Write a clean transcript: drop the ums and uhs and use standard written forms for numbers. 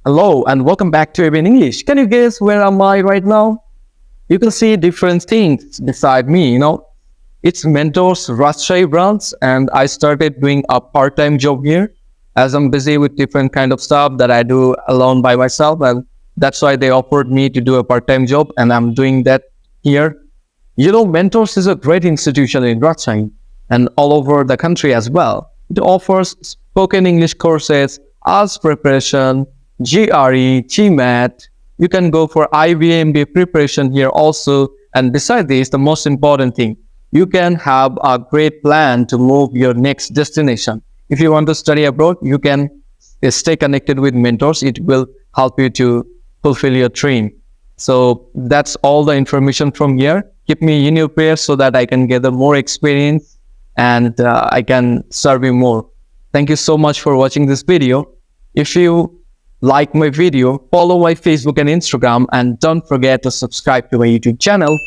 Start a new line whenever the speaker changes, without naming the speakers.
Hello and welcome back to ABN English. Can you guess where am I right now? You can see different things beside me. It's Mentors Rajshahi branch, and I started doing a part-time job here as I'm busy with different kind of stuff that I do alone by myself, and that's why they offered me to do a part-time job, and I'm doing that here. Mentors is a great institution in Rajshahi and all over the country as well. It offers spoken English courses, IELTS preparation, GRE, GMAT. You can go for IB preparation here also. And beside this, the most important thing, you can have a great plan to move your next destination. If you want to study abroad, you can stay connected with mentors. It will help you to fulfill your dream. So that's all the information from here. Keep me in your prayers so that I can gather more experience and I can serve you more. Thank you so much for watching this video. If you like my video, follow my Facebook and Instagram, and don't forget to subscribe to my YouTube channel.